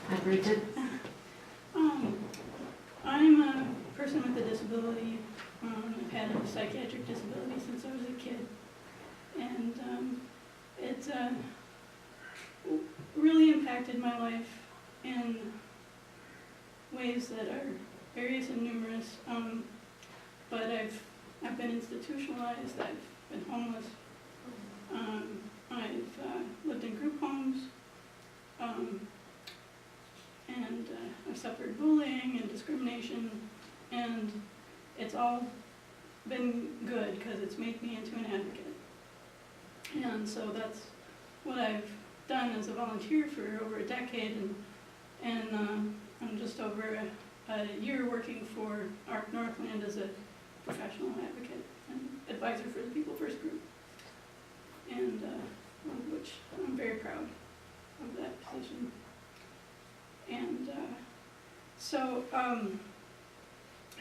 Hi, Bridget. I'm a person with a disability. I've had a psychiatric disability since I was a kid. And it's really impacted my life in ways that are various and numerous. But I've been institutionalized, I've been homeless, I've lived in group homes, and I've suffered bullying and discrimination, and it's all been good because it's made me into an advocate. And so that's what I've done as a volunteer for over a decade, and I'm just over a year working for ARC Northland as a professional advocate and advisor for the People First group, and which I'm very proud of that position. And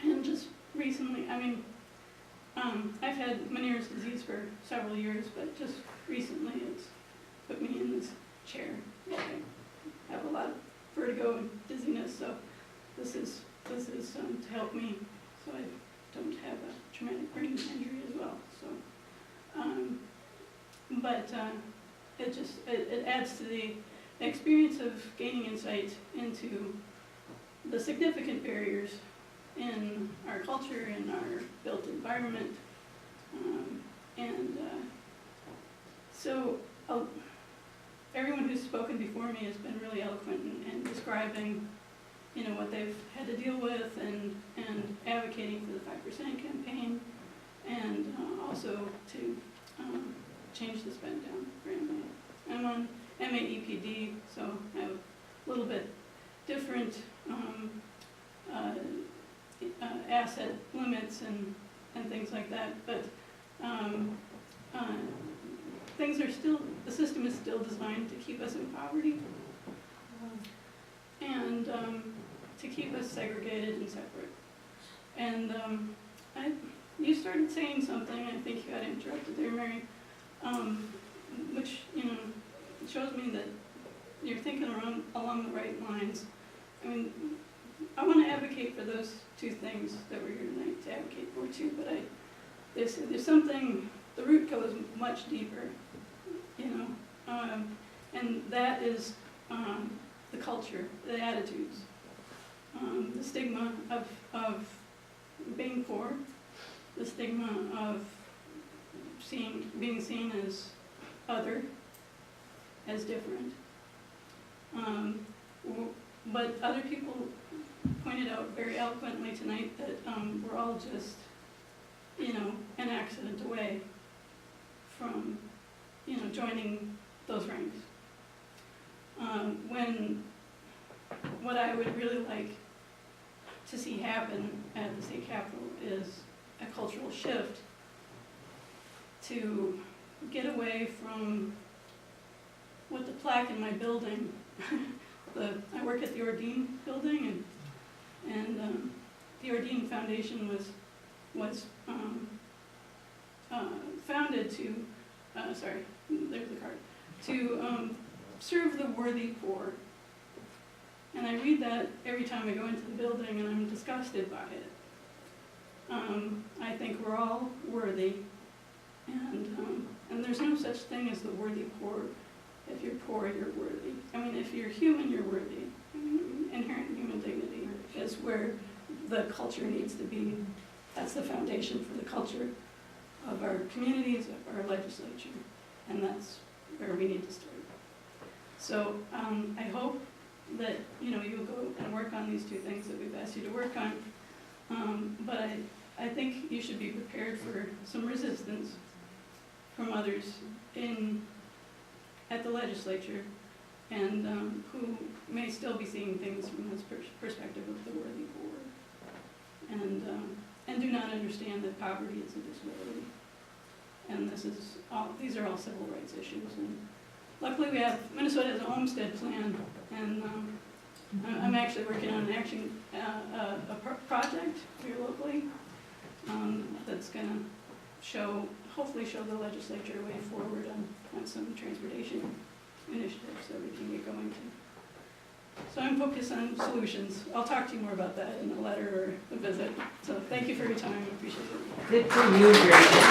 and just recently, I've had Meniere's disease for several years, but just recently it's put me in this chair. I have a lot of vertigo and dizziness, so this is to help me so I don't have a traumatic brain injury as well. So, it adds to the experience of gaining insight into the significant barriers in our culture, in our built environment, everyone who's spoken before me has been really eloquent in describing, what they've had to deal with, and advocating for the 5% campaign, and also to change the spend down for MA. I'm on MAEPD, so I have a little bit different asset limits and things like that, but things are still, the system is still designed to keep us in poverty, and to keep us segregated and separate. And you started saying something, I think you got interrupted there, Mary, which, shows me that you're thinking along the right lines. I want to advocate for those two things that we're here tonight to advocate for too, but there's something, the root goes much deeper, and that is the culture, the attitudes, the stigma of being poor, the stigma of being seen as other, as different. But other people pointed out very eloquently tonight that we're all just, an accident away from, joining those ranks. When what I would really like to see happen at the state capitol is a cultural shift to get away from what the plaque in my building, I work at the Ordine building, and the Ordine Foundation was founded to, there's the card, to serve the worthy poor. And I read that every time I go into the building, and I'm disgusted by it. I think we're all worthy, and there's no such thing as the worthy poor. If you're poor, you're worthy. If you're human, you're worthy. Inherent human dignity is where the culture needs to be. That's the foundation for the culture of our communities, of our legislature, and that's where we need to start. So I hope that you'll go and work on these two things that we've asked you to work on. But I think you should be prepared for some resistance from others at the legislature, and who may still be seeing things from this perspective of the worthy poor, and do not understand that poverty is a disability. And these are all civil rights issues. And luckily, Minnesota has a homestead plan, and I'm actually working on a project here locally that's going to hopefully show the legislature a way forward on some transportation initiatives that we can get going to. So I'm focused on solutions. I'll talk to you more about that in a letter or a visit. So thank you for your time, I appreciate it. Good for you, Bridgit.